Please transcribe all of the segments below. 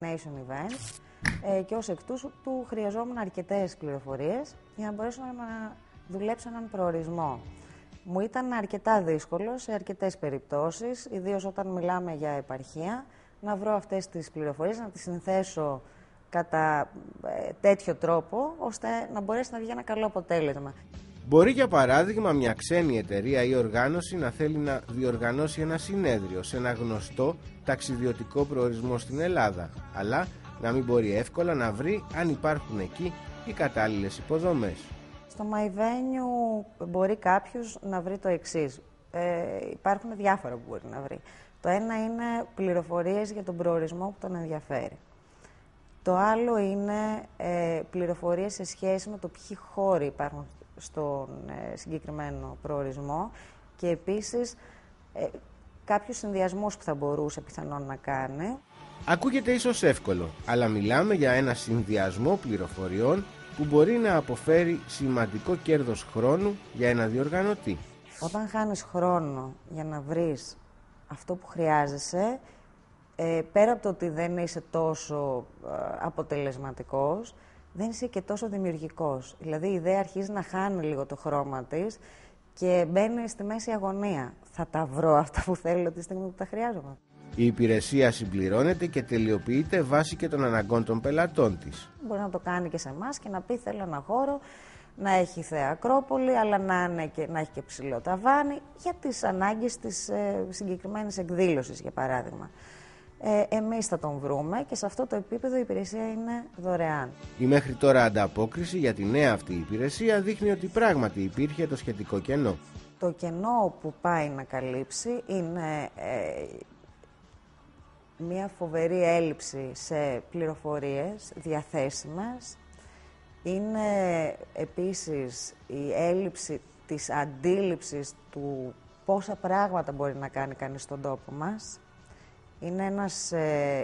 Nation Events και ως εκ τούτου χρειαζόμουν αρκετές πληροφορίες για να μπορέσω να δουλέψω έναν προορισμό. Μου ήταν αρκετά δύσκολο σε αρκετές περιπτώσεις, ιδίως όταν μιλάμε για επαρχία, να βρω αυτές τις πληροφορίες, να τις συνθέσω κατά τέτοιο τρόπο, ώστε να μπορέσει να βγει ένα καλό αποτέλεσμα. Μπορεί για παράδειγμα μια ξένη εταιρεία ή οργάνωση να θέλει να διοργανώσει ένα συνέδριο σε ένα γνωστό ταξιδιωτικό προορισμό στην Ελλάδα, αλλά να μην μπορεί εύκολα να βρει αν υπάρχουν εκεί οι κατάλληλες υποδομές. Στο MyVenue μπορεί κάποιος να βρει το εξής. Υπάρχουν διάφορα που μπορεί να βρει. Το ένα είναι πληροφορίες για τον προορισμό που τον ενδιαφέρει. Το άλλο είναι πληροφορίες σε σχέση με το ποιοι χώροι υπάρχουν στον συγκεκριμένο προορισμό και επίσης κάποιους συνδυασμούς που θα μπορούσε πιθανόν να κάνει. Ακούγεται ίσως εύκολο, αλλά μιλάμε για ένα συνδυασμό πληροφοριών που μπορεί να αποφέρει σημαντικό κέρδος χρόνου για ένα διοργανωτή. Όταν χάνεις χρόνο για να βρεις αυτό που χρειάζεσαι, πέρα από το ότι δεν είσαι τόσο αποτελεσματικός, δεν είσαι και τόσο δημιουργικός. Δηλαδή η ιδέα αρχίζει να χάνει λίγο το χρώμα της και μπαίνει στη μέση αγωνία. Θα τα βρω αυτά που θέλω τη στιγμή που τα χρειάζομαι. Η υπηρεσία συμπληρώνεται και τελειοποιείται βάσει και των αναγκών των πελατών της. Μπορεί να το κάνει και σε εμάς και να πει: θέλω ένα χώρο να έχει θέα Ακρόπολη, αλλά να έχει και ψηλό ταβάνι για τις ανάγκες της συγκεκριμένης εκδήλωσης, για παράδειγμα. Εμείς θα τον βρούμε και σε αυτό το επίπεδο η υπηρεσία είναι δωρεάν. Η μέχρι τώρα ανταπόκριση για τη νέα αυτή υπηρεσία δείχνει ότι πράγματι υπήρχε το σχετικό κενό. Το κενό που πάει να καλύψει είναι μια φοβερή έλλειψη σε πληροφορίες διαθέσιμες. Είναι επίσης η έλλειψη της αντίληψης του πόσα πράγματα μπορεί να κάνει κανείς στον τόπο μας.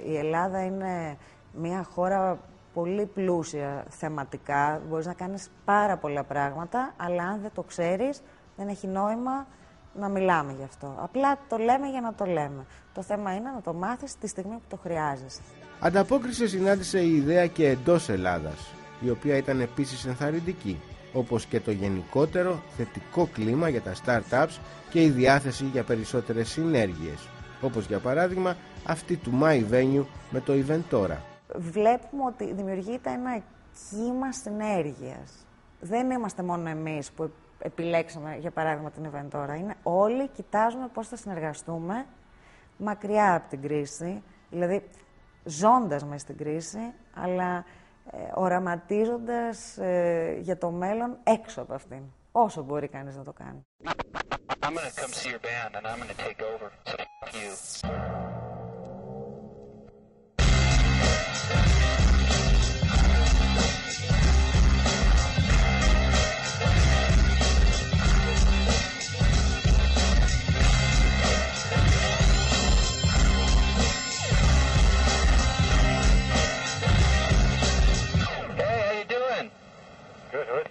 Η Ελλάδα είναι μια χώρα πολύ πλούσια θεματικά. Μπορείς να κάνεις πάρα πολλά πράγματα, αλλά αν δεν το ξέρεις, δεν έχει νόημα να μιλάμε γι' αυτό. Απλά το λέμε για να το λέμε. Το θέμα είναι να το μάθεις τη στιγμή που το χρειάζεσαι. Ανταπόκριση συνάντησε η ιδέα και εντός Ελλάδας, η οποία ήταν επίσης ενθαρρυντική, όπως και το γενικότερο θετικό κλίμα για τα startups και η διάθεση για περισσότερες συνέργειες, όπως για παράδειγμα αυτή του MyVenue με το Eventora. Βλέπουμε ότι δημιουργείται ένα κύμα συνέργειας. Δεν είμαστε μόνο εμείς που επιλέξαμε, για παράδειγμα, την Eventora. Είναι όλοι κοιτάζουμε πώς θα συνεργαστούμε μακριά από την κρίση, δηλαδή ζώντας μες στην κρίση, αλλά οραματίζοντας για το μέλλον έξω από αυτήν, όσο μπορεί κανείς να το κάνει.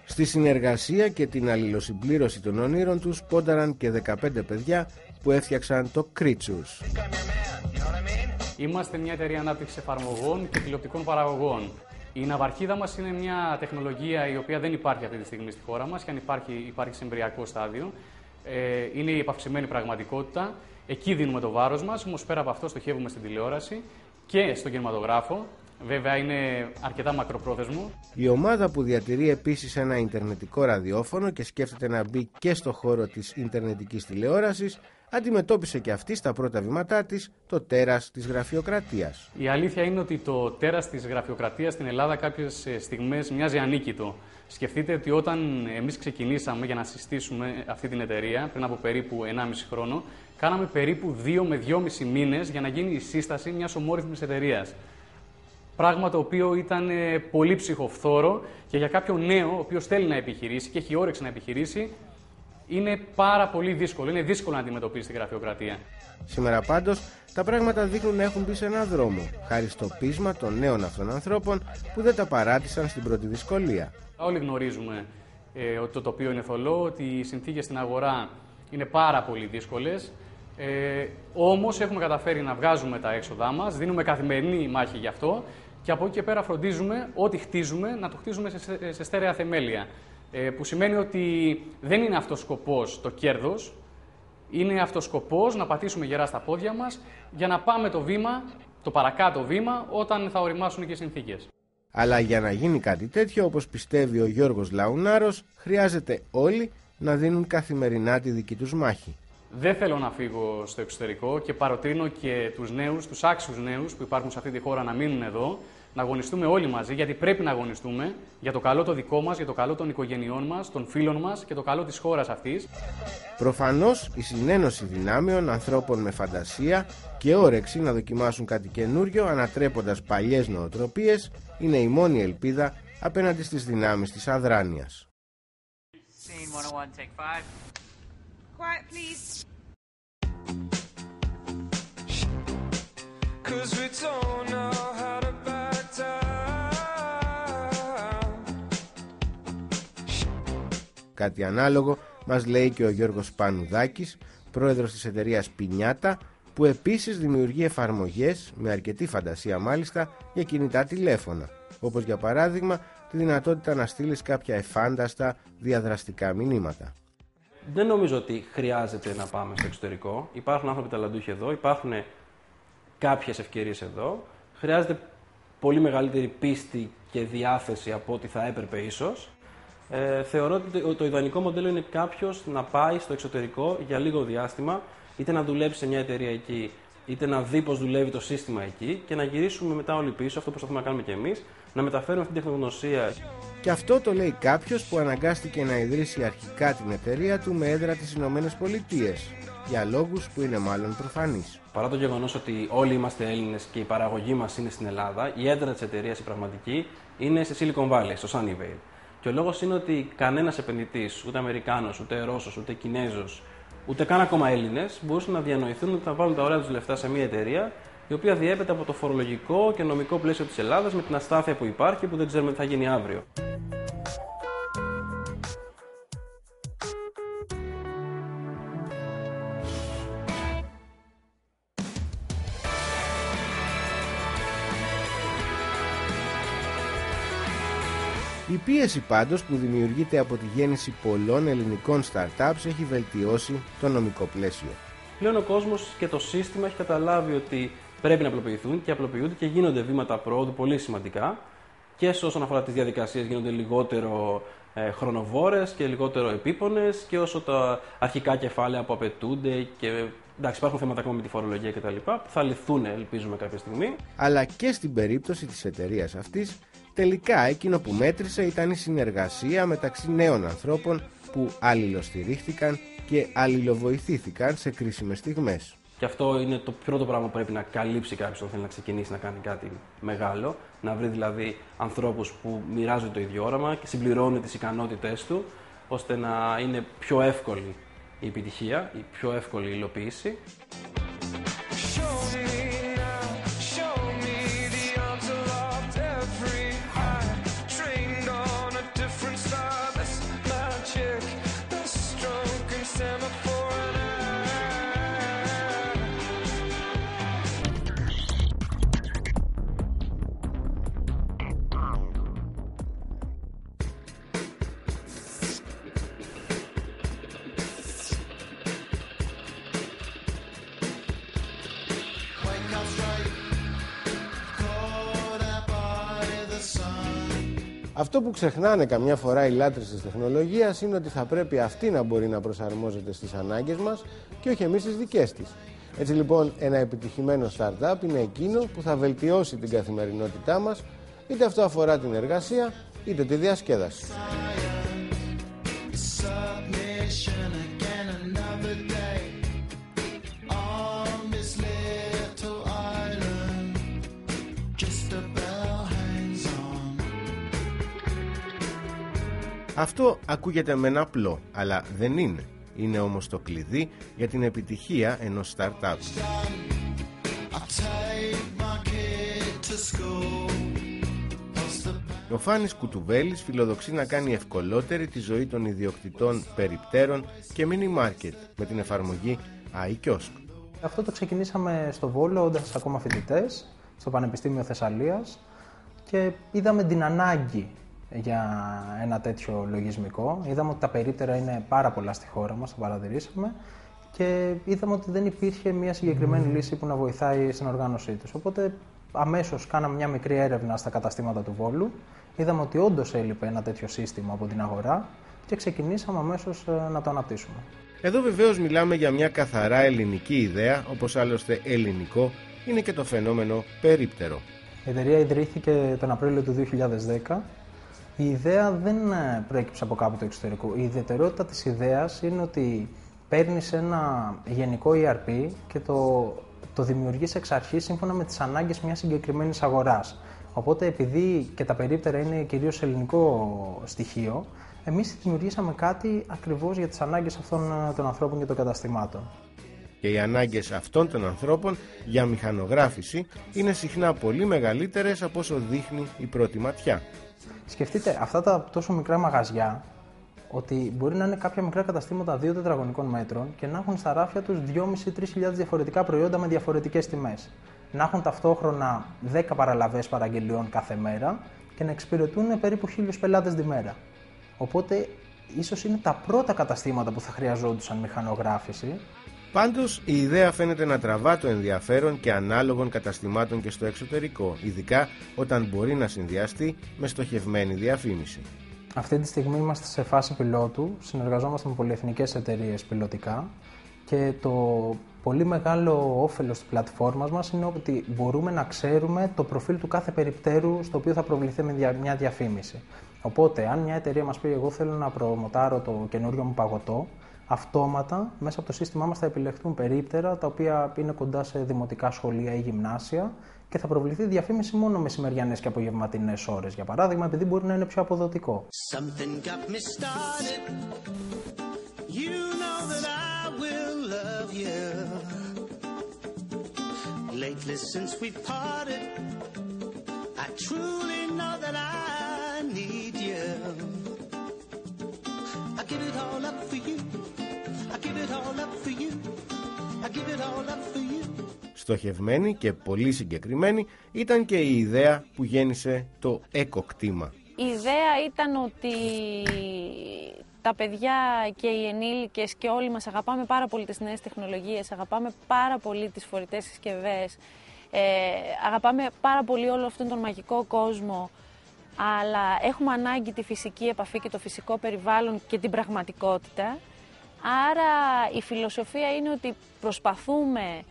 Στη συνεργασία και την αλληλοσυμπλήρωση των ονείρων τους πόνταραν και 15 παιδιά που έφτιαξαν το Creatures. Είμαστε μια εταιρεία ανάπτυξης εφαρμογών και τηλεοπτικών παραγωγών. Η ναυαρχίδα μας είναι μια τεχνολογία η οποία δεν υπάρχει αυτή τη στιγμή στη χώρα μας και αν υπάρχει σε εμβρυακό στάδιο. Είναι η επαυξημένη πραγματικότητα. Εκεί δίνουμε το βάρος μας, όμως πέρα από αυτό στοχεύουμε στην τηλεόραση και στον κινηματογράφο. Βέβαια είναι αρκετά μακροπρόθεσμο. Η ομάδα που διατηρεί επίσης ένα ιντερνετικό ραδιόφωνο και σκέφτεται να μπει και στο χώρο της ιντερνετικής τηλεόρασης, αντιμετώπισε και αυτή στα πρώτα βήματά της το τέρας της γραφειοκρατίας. Η αλήθεια είναι ότι το τέρας της γραφειοκρατίας στην Ελλάδα κάποιες στιγμές μοιάζει ανίκητο. Σκεφτείτε ότι όταν εμείς ξεκινήσαμε για να συστήσουμε αυτή την εταιρεία, πριν από περίπου 1,5 χρόνο, κάναμε περίπου 2 με 2,5 μήνες για να γίνει η σύσταση μιας ομόρυθμης εταιρείας. Πράγμα το οποίο ήταν πολύ ψυχοφθόρο και για κάποιον νέο, ο οποίος θέλει να επιχειρήσει και έχει όρεξη να επιχειρήσει, είναι πάρα πολύ δύσκολο. Είναι δύσκολο να αντιμετωπίσει τη γραφειοκρατία. Σήμερα πάντως τα πράγματα δείχνουν να έχουν μπει σε έναν δρόμο, χάρη στο πείσμα των νέων αυτών ανθρώπων που δεν τα παράτησαν στην πρώτη δυσκολία. Όλοι γνωρίζουμε ότι το τοπίο είναι θολό, ότι οι συνθήκες στην αγορά είναι πάρα πολύ δύσκολες. Όμως έχουμε καταφέρει να βγάζουμε τα έξοδά μας, δίνουμε καθημερινή μάχη γι' αυτό και από εκεί και πέρα φροντίζουμε ό,τι χτίζουμε να το χτίζουμε σε στέρεα θεμέλια. Που σημαίνει ότι δεν είναι αυτός σκοπός το κέρδος, είναι αυτός σκοπός να πατήσουμε γερά στα πόδια μας για να πάμε το βήμα, το παρακάτω βήμα, όταν θα οριμάσουν και οι συνθήκες. Αλλά για να γίνει κάτι τέτοιο, όπως πιστεύει ο Γιώργος Λαουνάρος, χρειάζεται όλοι να δίνουν καθημερινά τη δική τους μάχη. Δεν θέλω να φύγω στο εξωτερικό και παροτρύνω και τους νέους, τους άξιους νέους που υπάρχουν σε αυτή τη χώρα να μείνουν εδώ, να αγωνιστούμε όλοι μαζί, γιατί πρέπει να αγωνιστούμε για το καλό το δικό μας, για το καλό των οικογενειών μας, των φίλων μας και το καλό της χώρας αυτής. Προφανώς η συνένωση δυνάμεων ανθρώπων με φαντασία και όρεξη να δοκιμάσουν κάτι καινούριο, ανατρέποντας παλιές νοοτροπίες, είναι η μόνη ελπίδα απέναντι στις δυνάμεις της αδράνειας. Quiet, please. Κάτι ανάλογο μας λέει και ο Γιώργος Πανουδάκης, πρόεδρος της εταιρείας Πινιάτα, που επίσης δημιουργεί εφαρμογές, με αρκετή φαντασία μάλιστα, για κινητά τηλέφωνα, όπως για παράδειγμα τη δυνατότητα να στείλεις κάποια εφάνταστα διαδραστικά μηνύματα. Δεν νομίζω ότι χρειάζεται να πάμε στο εξωτερικό. Υπάρχουν άνθρωποι ταλαντούχοι εδώ, υπάρχουν κάποιες ευκαιρίες εδώ. Χρειάζεται πολύ μεγαλύτερη πίστη και διάθεση από ό,τι θα έπρεπε ίσως. Θεωρώ ότι το ιδανικό μοντέλο είναι κάποιος να πάει στο εξωτερικό για λίγο διάστημα, είτε να δουλέψει σε μια εταιρεία εκεί, είτε να δει πώς δουλεύει το σύστημα εκεί και να γυρίσουμε μετά όλοι πίσω, αυτό που προσπαθούμε να κάνουμε κι εμείς, να μεταφέρουμε αυτή την τεχνογνωσία. Και αυτό το λέει κάποιος που αναγκάστηκε να ιδρύσει αρχικά την εταιρεία του με έδρα τις Ηνωμένες Πολιτείες, για λόγους που είναι μάλλον προφανείς. Παρά το γεγονός ότι όλοι είμαστε Έλληνες και η παραγωγή μας είναι στην Ελλάδα, η έδρα της εταιρείας η πραγματική είναι στη Silicon Valley, στο Sunnyvale. Και ο λόγος είναι ότι κανένας επενδυτής, ούτε Αμερικάνος, ούτε Ρώσος, ούτε Κινέζος, ούτε καν ακόμα Έλληνες, μπορούσαν να διανοηθούν ότι θα βάλουν τα ωραία τους λεφτά σε μια εταιρεία η οποία διέπεται από το φορολογικό και νομικό πλαίσιο της Ελλάδας με την αστάθεια που υπάρχει που δεν ξέρουμε τι θα γίνει αύριο. Η πίεση πάντως που δημιουργείται από τη γέννηση πολλών ελληνικών startups έχει βελτιώσει το νομικό πλαίσιο. Πλέον ο κόσμος και το σύστημα έχει καταλάβει ότι πρέπει να απλοποιηθούν και απλοποιούνται και γίνονται βήματα πρόοδου πολύ σημαντικά και όσον αφορά τις διαδικασίες γίνονται λιγότερο χρονοβόρες και λιγότερο επίπονες και όσο τα αρχικά κεφάλαια που απαιτούνται και εντάξει, υπάρχουν θέματα ακόμα με τη φορολογία κτλ. Που θα λυθούν, ελπίζουμε, κάποια στιγμή. Αλλά και στην περίπτωση της εταιρείας αυτής, τελικά εκείνο που μέτρησε ήταν η συνεργασία μεταξύ νέων ανθρώπων που αλληλοστηρίχθηκαν και αλληλοβοηθήθηκαν σε κρίσιμες στιγμές. Και αυτό είναι το πρώτο πράγμα που πρέπει να καλύψει κάποιος όταν θέλει να ξεκινήσει να κάνει κάτι μεγάλο. Να βρει δηλαδή ανθρώπους που μοιράζονται το ίδιο όραμα και συμπληρώνουν τις ικανότητές του, ώστε να είναι πιο εύκολη η επιτυχία, η πιο εύκολη η υλοποίηση. Αυτό που ξεχνάνε καμιά φορά οι λάτρες της τεχνολογίας είναι ότι θα πρέπει αυτή να μπορεί να προσαρμόζεται στις ανάγκες μας και όχι εμείς τις δικές της. Έτσι λοιπόν ένα επιτυχημένο startup είναι εκείνο που θα βελτιώσει την καθημερινότητά μας, είτε αυτό αφορά την εργασία είτε τη διασκέδαση. Αυτό ακούγεται μεν απλό, αλλά δεν είναι. Είναι όμως το κλειδί για την επιτυχία ενός startup. Ο Φάνης Κουτουβέλης φιλοδοξεί να κάνει ευκολότερη τη ζωή των ιδιοκτητών περιπτέρων και mini market με την εφαρμογή iKiosk. Αυτό το ξεκινήσαμε στο Βόλο, όντας ακόμα φοιτητές, στο Πανεπιστήμιο Θεσσαλίας, και είδαμε την ανάγκη για ένα τέτοιο λογισμικό. Είδαμε ότι τα περίπτερα είναι πάρα πολλά στη χώρα μας, το παρατηρήσαμε, και είδαμε ότι δεν υπήρχε μια συγκεκριμένη λύση που να βοηθάει στην οργάνωσή τους. Οπότε αμέσως κάναμε μια μικρή έρευνα στα καταστήματα του Βόλου, είδαμε ότι όντως έλειπε ένα τέτοιο σύστημα από την αγορά και ξεκινήσαμε αμέσως να το αναπτύσσουμε. Εδώ βεβαίως μιλάμε για μια καθαρά ελληνική ιδέα, όπως άλλωστε ελληνικό είναι και το φαινόμενο περίπτερο. Η εταιρεία ιδρύθηκε τον Απρίλιο του 2010. Η ιδέα δεν προέκυψε από κάπου το εξωτερικό. Η ιδιαιτερότητα της ιδέας είναι ότι παίρνεις ένα γενικό ERP και το δημιουργείς εξ αρχής σύμφωνα με τις ανάγκες μιας συγκεκριμένης αγοράς. Οπότε, επειδή και τα περίπτερα είναι κυρίως ελληνικό στοιχείο, εμείς δημιουργήσαμε κάτι ακριβώς για τις ανάγκες αυτών των ανθρώπων και των καταστημάτων. Και οι ανάγκες αυτών των ανθρώπων για μηχανογράφηση είναι συχνά πολύ μεγαλύτερες από όσο δείχνει η πρώτη ματιά. Σκεφτείτε αυτά τα τόσο μικρά μαγαζιά, ότι μπορεί να είναι κάποια μικρά καταστήματα 2 τετραγωνικών μέτρων και να έχουν στα ράφια τους 2.500-3.000 διαφορετικά προϊόντα με διαφορετικές τιμές. Να έχουν ταυτόχρονα 10 παραλαβές παραγγελιών κάθε μέρα και να εξυπηρετούν περίπου 1.000 πελάτες τη μέρα. Οπότε, ίσως είναι τα πρώτα καταστήματα που θα χρειαζόντουσαν μηχανογράφηση. Πάντως, η ιδέα φαίνεται να τραβά το ενδιαφέρον και ανάλογων καταστημάτων και στο εξωτερικό, ειδικά όταν μπορεί να συνδυαστεί με στοχευμένη διαφήμιση. Αυτή τη στιγμή είμαστε σε φάση πιλότου, συνεργαζόμαστε με πολυεθνικές εταιρείες πιλωτικά και το πολύ μεγάλο όφελος της πλατφόρμας μας είναι ότι μπορούμε να ξέρουμε το προφίλ του κάθε περιπτέρου στο οποίο θα προβληθεί με μια διαφήμιση. Οπότε, αν μια εταιρεία μας πει εγώ θέλω να προμοτάρω το καινούριο μου παγωτό, αυτόματα μέσα από το σύστημά μας θα επιλεχθούν περίπτερα τα οποία είναι κοντά σε δημοτικά σχολεία ή γυμνάσια και θα προβληθεί διαφήμιση μόνο μεσημεριανές και απογευματινές ώρες, για παράδειγμα, επειδή μπορεί να είναι πιο αποδοτικό. Στοχευμένη και πολύ συγκεκριμένη ήταν και η ιδέα που γέννησε το εκοκτήμα. Η ιδέα ήταν ότι τα παιδιά και οι ενήλικες και όλοι μας αγαπάμε πάρα πολύ τις νέες τεχνολογίες, αγαπάμε πάρα πολύ τις φορητές συσκευές, αγαπάμε πάρα πολύ όλο αυτόν τον μαγικό κόσμο, αλλά έχουμε ανάγκη τη φυσική επαφή και το φυσικό περιβάλλον και την πραγματικότητα. Άρα η φιλοσοφία είναι ότι προσπαθούμε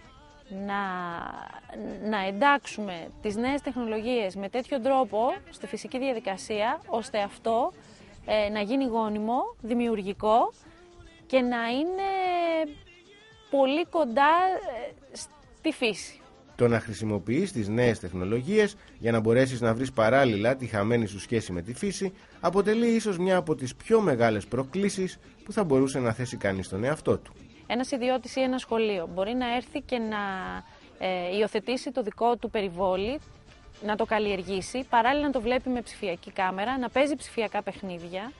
να εντάξουμε τις νέες τεχνολογίες με τέτοιο τρόπο στη φυσική διαδικασία, ώστε αυτό να γίνει γόνιμο, δημιουργικό και να είναι πολύ κοντά στη φύση. Το να χρησιμοποιείς τις νέες τεχνολογίες για να μπορέσεις να βρεις παράλληλα τη χαμένη σου σχέση με τη φύση αποτελεί ίσως μια από τις πιο μεγάλες προκλήσεις που θα μπορούσε να θέσει κανείς στον εαυτό του. Ένας ιδιώτης ή ένα σχολείο μπορεί να έρθει και να υιοθετήσει το δικό του περιβόλι, να το καλλιεργήσει, παράλληλα να το βλέπει με ψηφιακή κάμερα, να παίζει ψηφιακά παιχνίδια,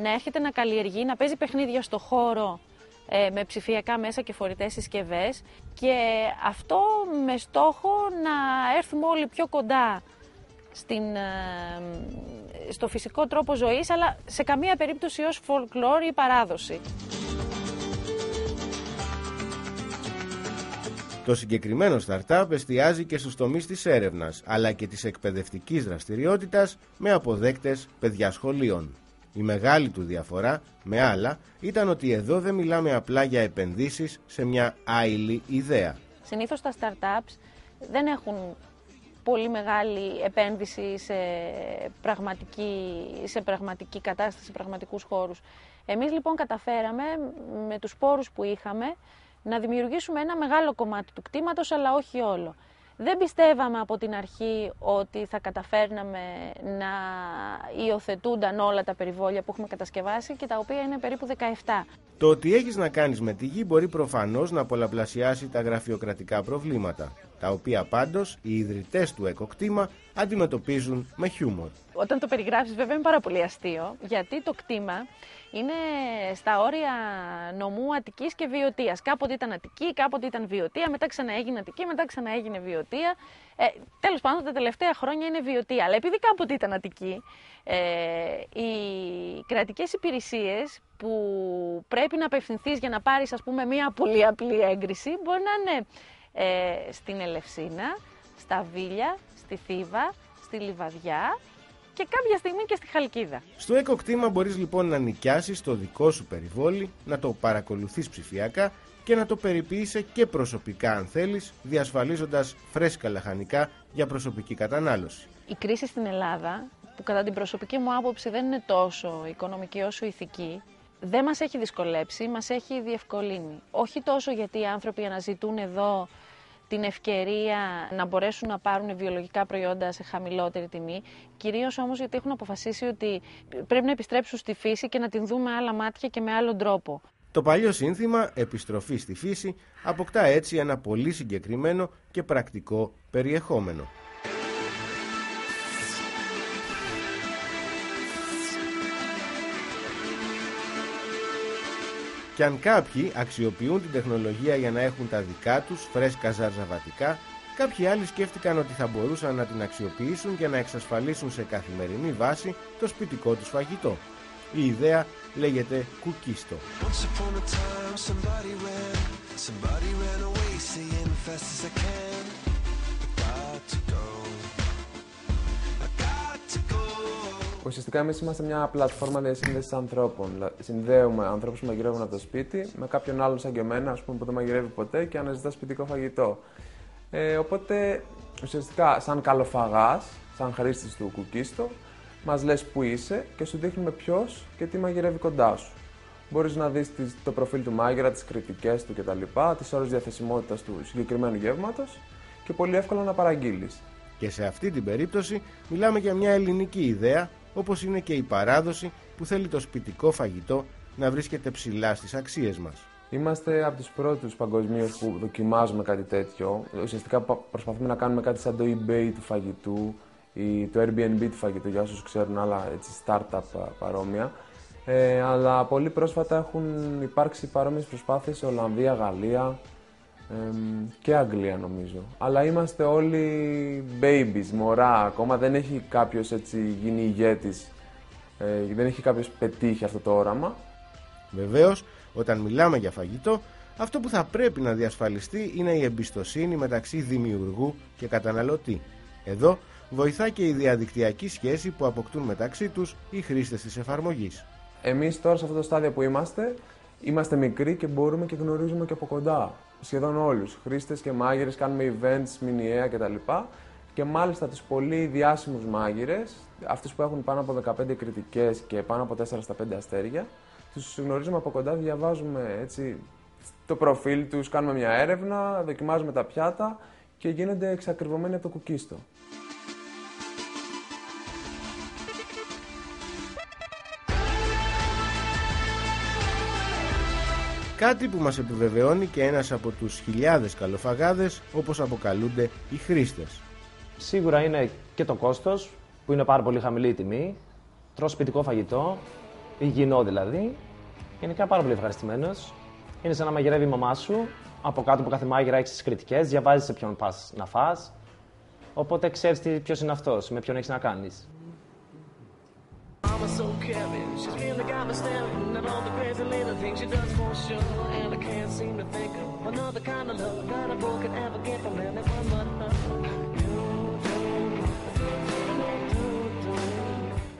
να έρχεται να καλλιεργεί, να παίζει παιχνίδια στο χώρο με ψηφιακά μέσα και φορητές συσκευές, και αυτό με στόχο να έρθουμε όλοι πιο κοντά στο φυσικό τρόπο ζωής, αλλά σε καμία περίπτωση ως folklore ή παράδοση. Το συγκεκριμένο startup εστιάζει και στους τομείς της έρευνας, αλλά και της εκπαιδευτικής δραστηριότητας με αποδέκτες παιδιά σχολείων. Η μεγάλη του διαφορά με άλλα ήταν ότι εδώ δεν μιλάμε απλά για επενδύσεις σε μια άειλη ιδέα. Συνήθως τα startups δεν έχουν πολύ μεγάλη επένδυση σε πραγματική κατάσταση, σε πραγματικούς χώρους. Εμείς λοιπόν καταφέραμε με τους πόρους που είχαμε να δημιουργήσουμε ένα μεγάλο κομμάτι του κτήματος, αλλά όχι όλο. Δεν πιστεύαμε από την αρχή ότι θα καταφέρναμε να υιοθετούνταν όλα τα περιβόλια που έχουμε κατασκευάσει και τα οποία είναι περίπου 17. Το ότι έχεις να κάνεις με τη γη μπορεί προφανώς να πολλαπλασιάσει τα γραφειοκρατικά προβλήματα. τα οποία πάντως οι ιδρυτές του εκοκτήμα αντιμετωπίζουν με χιούμορ. Όταν το περιγράφεις βέβαια είναι πάρα πολύ αστείο, γιατί το κτήμα είναι στα όρια νομού Αττικής και Βιωτίας. Κάποτε ήταν Αττική, κάποτε ήταν Βιωτία, μετά ξαναέγινε Αττική, μετά ξαναέγινε Βιωτία. Τέλος πάντων τα τελευταία χρόνια είναι Βιωτία. Αλλά επειδή κάποτε ήταν Αττική, οι κρατικές υπηρεσίες που πρέπει να απευθυνθείς για να πάρεις, ας πούμε, μια πολύ απλή έγκριση, μπορεί να είναι στην Ελευσίνα, στα Βίλια, στη Θήβα, στη Λιβαδιά και κάποια στιγμή και στη Χαλκίδα. Στο εκοκτήμα μπορείς λοιπόν να νοικιάσεις το δικό σου περιβόλι, να το παρακολουθείς ψηφιακά και να το περιποιείσαι και προσωπικά αν θέλεις, διασφαλίζοντας φρέσκα λαχανικά για προσωπική κατανάλωση. Η κρίση στην Ελλάδα, που κατά την προσωπική μου άποψη δεν είναι τόσο οικονομική όσο ηθική, δεν μας έχει δυσκολέψει, μας έχει διευκολύνει. Όχι τόσο γιατί οι άνθρωποι αναζητούν εδώ την ευκαιρία να μπορέσουν να πάρουν βιολογικά προϊόντα σε χαμηλότερη τιμή, κυρίως όμως γιατί έχουν αποφασίσει ότι πρέπει να επιστρέψουν στη φύση και να την δούμε με άλλα μάτια και με άλλον τρόπο. Το παλιό σύνθημα «Επιστροφή στη φύση» αποκτά έτσι ένα πολύ συγκεκριμένο και πρακτικό περιεχόμενο. Κι αν κάποιοι αξιοποιούν την τεχνολογία για να έχουν τα δικά τους φρέσκα ζαρζαβατικά, κάποιοι άλλοι σκέφτηκαν ότι θα μπορούσαν να την αξιοποιήσουν για να εξασφαλίσουν σε καθημερινή βάση το σπιτικό τους φαγητό. Η ιδέα λέγεται κουκίστο. Ουσιαστικά εμείς είμαστε μια πλατφόρμα διασύνδεσης ανθρώπων. Συνδέουμε ανθρώπους που μαγειρεύουν από το σπίτι με κάποιον άλλον σαν και εμένα, ας πούμε, που δεν μαγειρεύει ποτέ και αναζητά σπιτικό φαγητό. Οπότε ουσιαστικά σαν καλοφαγάς, σαν χρήστης του κουκίστο, μας λες που είσαι και σου δείχνουμε ποιος και τι μαγειρεύει κοντά σου. Μπορείς να δεις το προφίλ του μάγειρα, τις κριτικές του κτλ., τις ώρες διαθεσιμότητας του συγκεκριμένου γεύματος και πολύ εύκολα να παραγγείλεις. Και σε αυτή την περίπτωση μιλάμε για μια ελληνική ιδέα, όπως είναι και η παράδοση που θέλει το σπιτικό φαγητό να βρίσκεται ψηλά στις αξίες μας. Είμαστε από τους πρώτους παγκοσμίως που δοκιμάζουμε κάτι τέτοιο. Ουσιαστικά προσπαθούμε να κάνουμε κάτι σαν το eBay του φαγητού ή το Airbnb του φαγητού, για όσους ξέρουν άλλα έτσι, startup παρόμοια. Αλλά πολύ πρόσφατα έχουν υπάρξει παρόμοιες προσπάθειες σε Ολλανδία, Γαλλία και Αγγλία νομίζω. Αλλά είμαστε όλοι babies, μωρά, ακόμα δεν έχει κάποιος έτσι γίνει ηγέτης, δεν έχει κάποιος πετύχει αυτό το όραμα. Βεβαίως, όταν μιλάμε για φαγητό, αυτό που θα πρέπει να διασφαλιστεί είναι η εμπιστοσύνη μεταξύ δημιουργού και καταναλωτή. Εδώ βοηθά και η διαδικτυακή σχέση που αποκτούν μεταξύ τους οι χρήστες της εφαρμογής. Εμείς τώρα σε αυτό το στάδιο που είμαστε μικροί και μπορούμε και γνωρίζουμε και από κοντά σχεδόν όλους. Χρήστες και μάγειρες, κάνουμε events, μηνιαία κτλ. Και μάλιστα τους πολύ διάσημους μάγειρες, αυτούς που έχουν πάνω από 15 κριτικές και πάνω από 4 στα 5 αστέρια, τους γνωρίζουμε από κοντά, διαβάζουμε έτσι το προφίλ τους, κάνουμε μια έρευνα, δοκιμάζουμε τα πιάτα και γίνονται εξακριβωμένοι από το κουκίστο. Κάτι που μας επιβεβαιώνει και ένας από τους χιλιάδες καλοφαγάδες, όπως αποκαλούνται οι χρήστες. Σίγουρα είναι και το κόστος, που είναι πάρα πολύ χαμηλή η τιμή. Τρως σπιτικό φαγητό, υγιεινό δηλαδή. Γενικά πάρα πολύ ευχαριστημένος. Είναι σαν να μαγειρεύει η μαμά σου. Από κάτω από κάθε μάγειρα έχεις τις κριτικές, διαβάζεις σε ποιον πας να φας. Οπότε ξέρεις ποιος είναι αυτός, με ποιον έχεις να κάνεις.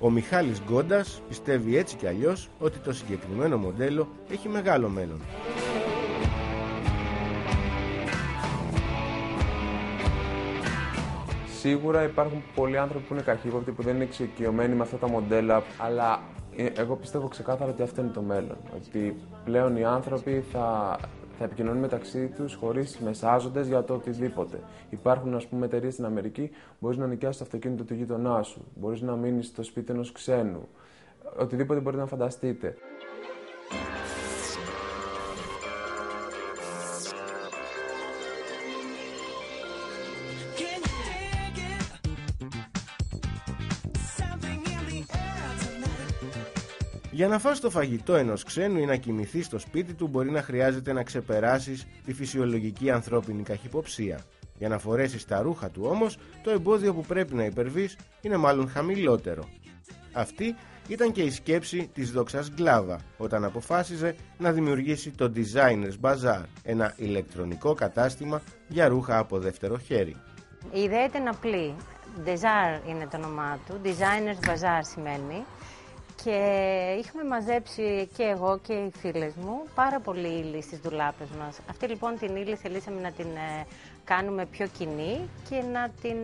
Ο Μιχάλης Γκόντας πιστεύει έτσι κι αλλιώς ότι το συγκεκριμένο μοντέλο έχει μεγάλο μέλλον. Σίγουρα υπάρχουν πολλοί άνθρωποι που είναι καχύποπτοι, που δεν είναι εξοικειωμένοι με αυτά τα μοντέλα, αλλά εγώ πιστεύω ξεκάθαρα ότι αυτό είναι το μέλλον. Ότι πλέον οι άνθρωποι θα επικοινωνούν μεταξύ τους χωρίς μεσάζοντες για το οτιδήποτε. Υπάρχουν, ας πούμε, εταιρείες στην Αμερική, μπορείς να νοικιάσεις το αυτοκίνητο του γείτονά σου, μπορείς να μείνεις στο σπίτι ενός ξένου. Οτιδήποτε μπορείτε να φανταστείτε. Για να φας το φαγητό ενός ξένου ή να κοιμηθείς στο σπίτι του μπορεί να χρειάζεται να ξεπεράσεις τη φυσιολογική ανθρώπινη καχυποψία. Για να φορέσεις τα ρούχα του όμως, το εμπόδιο που πρέπει να υπερβείς είναι μάλλον χαμηλότερο. Αυτή ήταν και η σκέψη της δόξας Γκλάβα όταν αποφάσιζε να δημιουργήσει το Designers Bazaar, ένα ηλεκτρονικό κατάστημα για ρούχα από δεύτερο χέρι. Η ιδέα ήταν απλή. Desire είναι το όνομά του, Designers Bazaar σημαίνει. Και είχαμε μαζέψει και εγώ και οι φίλες μου πάρα πολύ ύλη στις ντουλάπες μας. Αυτή λοιπόν την ύλη θελήσαμε να την κάνουμε πιο κοινή και να την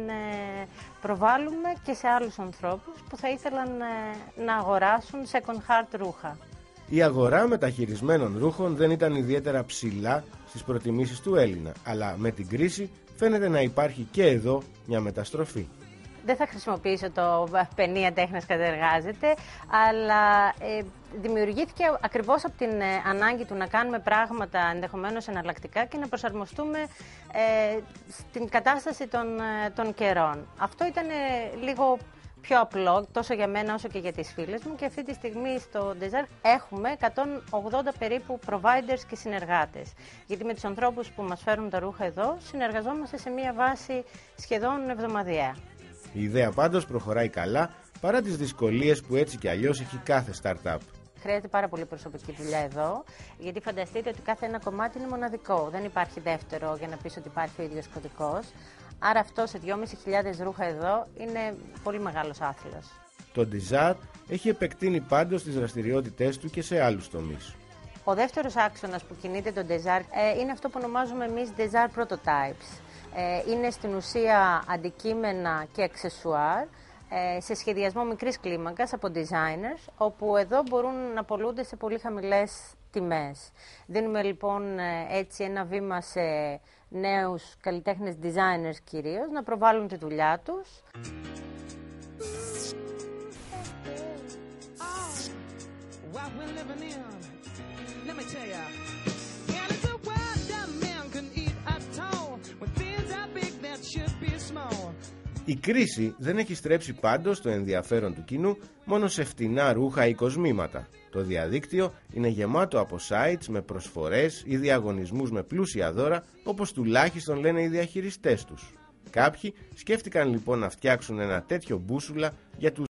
προβάλλουμε και σε άλλους ανθρώπους που θα ήθελαν να αγοράσουν second hand ρούχα. Η αγορά μεταχειρισμένων ρούχων δεν ήταν ιδιαίτερα ψηλά στις προτιμήσεις του Έλληνα, αλλά με την κρίση φαίνεται να υπάρχει και εδώ μια μεταστροφή. Δεν θα χρησιμοποιήσω το παινία τέχνης κατεργάζεται, αλλά δημιουργήθηκε ακριβώς από την ανάγκη του να κάνουμε πράγματα ενδεχομένως εναλλακτικά και να προσαρμοστούμε στην κατάσταση των καιρών. Αυτό ήταν λίγο πιο απλό, τόσο για μένα όσο και για τις φίλες μου, και αυτή τη στιγμή στο Desire έχουμε 180 περίπου providers και συνεργάτες. Γιατί με τους ανθρώπους που μας φέρουν τα ρούχα εδώ συνεργαζόμαστε σε μία βάση σχεδόν εβδομαδιαία. Η ιδέα πάντως προχωράει καλά παρά τις δυσκολίες που έτσι κι αλλιώς έχει κάθε startup. Χρειάζεται πάρα πολύ προσωπική δουλειά εδώ, γιατί φανταστείτε ότι κάθε ένα κομμάτι είναι μοναδικό. Δεν υπάρχει δεύτερο για να πεις ότι υπάρχει ο ίδιος κωδικός. Άρα αυτό σε 2.500 ρούχα εδώ είναι πολύ μεγάλος άθλος. Το Desire έχει επεκτείνει πάντως τις δραστηριότητές του και σε άλλους τομείς. Ο δεύτερος άξονας που κινείται το Desire είναι αυτό που ονομάζουμε εμείς Desire Prototypes. Είναι στην ουσία αντικείμενα και αξεσουάρ σε σχεδιασμό μικρής κλίμακας από designers, όπου εδώ μπορούν να πωλούνται σε πολύ χαμηλές τιμές. Δίνουμε λοιπόν έτσι ένα βήμα σε νέους καλλιτέχνες designers κυρίως να προβάλλουν τη δουλειά τους. Η κρίση δεν έχει στρέψει πάντως το ενδιαφέρον του κοινού μόνο σε φτηνά ρούχα ή κοσμήματα. Το διαδίκτυο είναι γεμάτο από sites με προσφορές ή διαγωνισμούς με πλούσια δώρα, όπως τουλάχιστον λένε οι διαχειριστές τους. Κάποιοι σκέφτηκαν λοιπόν να φτιάξουν ένα τέτοιο μπούσουλα για τους